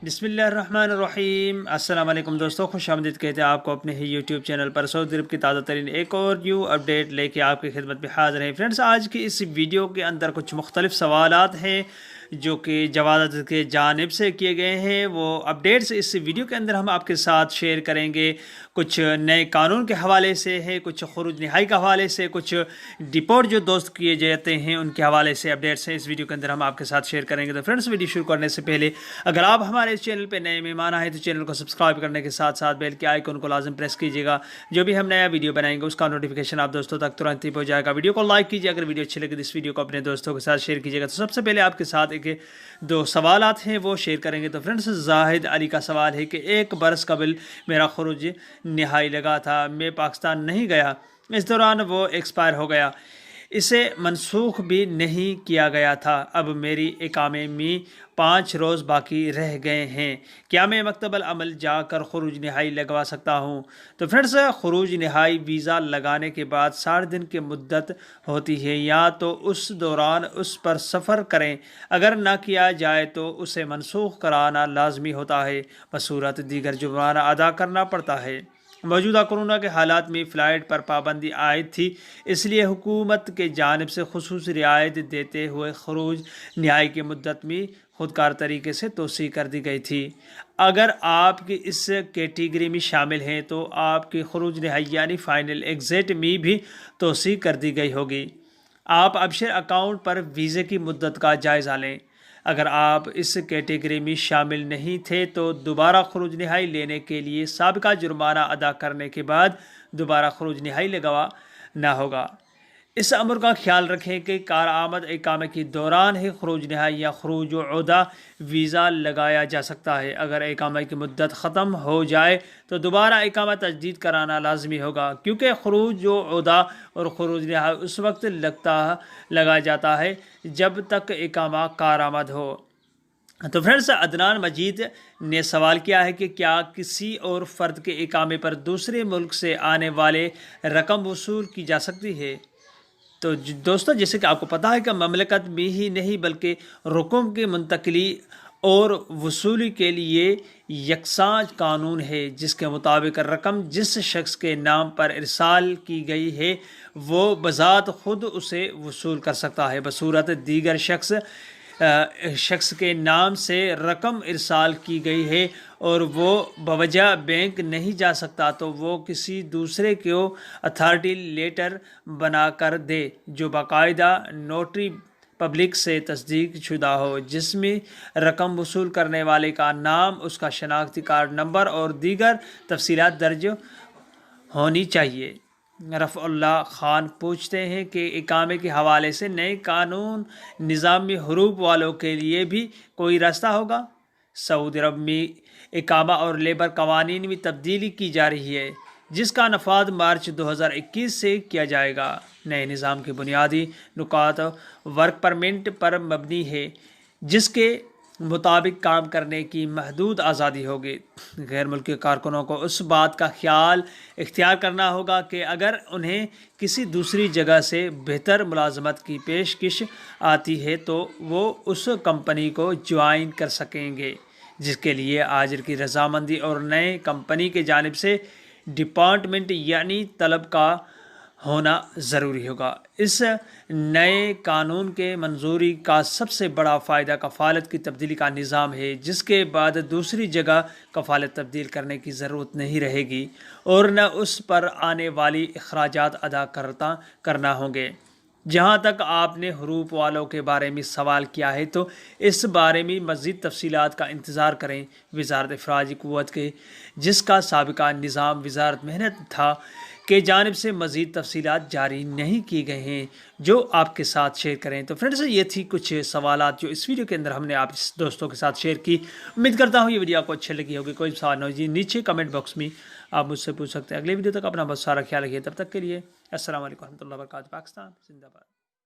बिस्मिल्लाहिर्रहमानिर्रहीम। अस्सलाम वालेकुम दोस्तों, खुश आमदीद कहते हैं आपको अपने ही यूट्यूब चैनल पर। सऊदी अरब की ताज़ा तरीन एक और न्यू अपडेट लेके आपकी खिदमत में हाज़िर हैं। फ्रेंड्स, आज की इस वीडियो के अंदर कुछ मुख्तलिफ सवालात हैं जो कि जवाद के जानिब से किए गए हैं। वो अपडेट्स इस वीडियो के अंदर हम आपके साथ शेयर करेंगे। कुछ नए कानून के हवाले से है, कुछ खुरूज नहाई के हवाले से, कुछ डिपोर्ट जो दोस्त किए जाते हैं उनके हवाले से अपडेट्स हैं। इस वीडियो के अंदर हम आपके साथ शेयर करेंगे। तो फ्रेंड्स, वीडियो शुरू करने से पहले अगर आप हमारे इस चैनल पर नए मेहमान आए तो चैनल को सब्सक्राइब करने के साथ साथ बेल के आइकन को लाजम प्रेस कीजिएगा। जो भी हम नया वीडियो बनाएंगे उसका नोटिफिकेशन आप दोस्तों तक तुरंत ही पहुँच जाएगा। वीडियो को लाइक कीजिए, अगर वीडियो अच्छी लगे तो इस वीडियो को अपने दोस्तों के साथ शेयर कीजिएगा। तो सबसे पहले आपके साथ एक दो सवालात हैं वो शेयर करेंगे। तो फ्रेंड्स, जाहिद अली का सवाल है कि एक बरस कबल मेरा खुरूज नहाई लगा था, मैं पाकिस्तान नहीं गया, इस दौरान वो एक्सपायर हो गया, इसे मनसूख भी नहीं किया गया था। अब मेरी इकामे में 5 रोज़ बाकी रह गए हैं, क्या मैं मकतबल अमल जाकर खुरूज नहाई लगवा सकता हूँ? तो फ्रेंड्स, खुरूज नहाई वीज़ा लगाने के बाद 60 दिन की मुद्दत होती है, या तो उस दौरान उस पर सफ़र करें, अगर ना किया जाए तो उसे मनसूख कराना लाजमी होता है, बसूरत दीगर जुर्माना अदा करना पड़ता है। मौजूदा कोरोना के हालात में फ़्लाइट पर पाबंदी आयद थी, इसलिए हुकूमत के जानिब से खुसूसी रियायत देते हुए खुरूज नहाई की मुद्दत में खुदकार तरीके से तोसी कर दी गई थी। अगर आपकी इस कैटेगरी में शामिल हैं तो आपकी खुरूज नहाई यानी फ़ाइनल एग्ज़िट में भी तोसी कर दी गई होगी। आप अबशर अकाउंट पर वीज़े की मुद्दत का जायज़ा लें। अगर आप इस कैटेगरी में शामिल नहीं थे तो दोबारा खुरूज नहाई लेने के लिए साबिका जुर्माना अदा करने के बाद दोबारा खुरूज नहाई लगवाना होगा। इस अमर का ख्याल रखें कि कारआमद इकामे के दौरान ही खुरूज नहाई या खुरूज उहदा वीज़ा लगाया जा सकता है। अगर इकामे की मुद्दत ख़त्म हो जाए तो दोबारा इकामा तजदीद कराना लाजमी होगा, क्योंकि खुरूज उहदा और खुरूज नहाई उस वक्त लगाया जाता है जब तक इकामा कारआमद हो। तो फ्रेंड्स, अदनान मजीद ने सवाल किया है कि क्या किसी और फ़र्द के इकामे पर दूसरे मुल्क से आने वाले रकम वसूल की जा सकती है? तो दोस्तों, जैसे कि आपको पता है कि ममलकत में ही नहीं बल्कि रुकूम की मुंतकली और वसूली के लिए यकसां कानून है, जिसके मुताबिक रकम जिस शख्स के नाम पर इरसाल की गई है वो बज़ात खुद उसे वसूल कर सकता है, बसूरत दीगर शख्स के नाम से रकम इरसाल की गई है और वो बवजह बैंक नहीं जा सकता तो वो किसी दूसरे को अथॉरिटी लेटर बना कर दे जो बाकायदा नोटरी पब्लिक से तस्दीक शुदा हो, जिसमें रकम वसूल करने वाले का नाम, उसका शनाख्ती कार्ड नंबर और दीगर तफसीलात दर्ज होनी चाहिए। रफ़उल्लाह खान पूछते हैं कि इकामे के हवाले से नए कानून निज़ाम में हरूब वालों के लिए भी कोई रास्ता होगा? सऊदी अरब में इकामा और लेबर कवानीन में तब्दीली की जा रही है, जिसका नफाद मार्च 2021 से किया जाएगा। नए निज़ाम के बुनियादी नुकात वर्क परमिट पर मबनी है, जिसके मुताबिक काम करने की महदूद आज़ादी होगी। गैर मुल्की कारकुनों को उस बात का ख्याल इख्तियार करना होगा कि अगर उन्हें किसी दूसरी जगह से बेहतर मुलाजमत की पेशकश आती है तो वो उस कंपनी को ज्वाइन कर सकेंगे, जिसके लिए आजिर की रजामंदी और नए कंपनी के जानिब से डिपार्टमेंट यानी तलब का होना ज़रूरी होगा। इस नए कानून के मंजूरी का सबसे बड़ा फ़ायदा कफ़ालत की तब्दीली का निज़ाम है, जिसके बाद दूसरी जगह कफ़ालत तब्दील करने की ज़रूरत नहीं रहेगी और न उस पर आने वाली अखराजात अदा करना होंगे। जहाँ तक आपने हरूप वालों के बारे में सवाल किया है तो इस बारे में मज़ीद तफसीलात का इंतज़ार करें। वज़ारत अफ़राजी क़ुव्वत के जिसका साबिका निज़ाम वज़ारत मेहनत था के जानिब से मज़ीद तफसीलात जारी नहीं किए गए हैं जो आपके साथ शेयर करें। तो फ्रेंड्स, ये थी कुछ सवालात जो इस वीडियो के अंदर हमने आप दोस्तों के साथ शेयर की। उम्मीद करता हूँ ये वीडियो आपको अच्छी लगी होगी। कोई सवाल हो नीचे कमेंट बॉक्स में आप मुझसे पूछ सकते हैं। अगले वीडियो तक अपना बहुत सारा ख्याल रखिए। तब तक के लिए अस्सलाम वालेकुम रहमतुल्लाहि व बरकातहू। पाकिस्तान जिंदाबाद।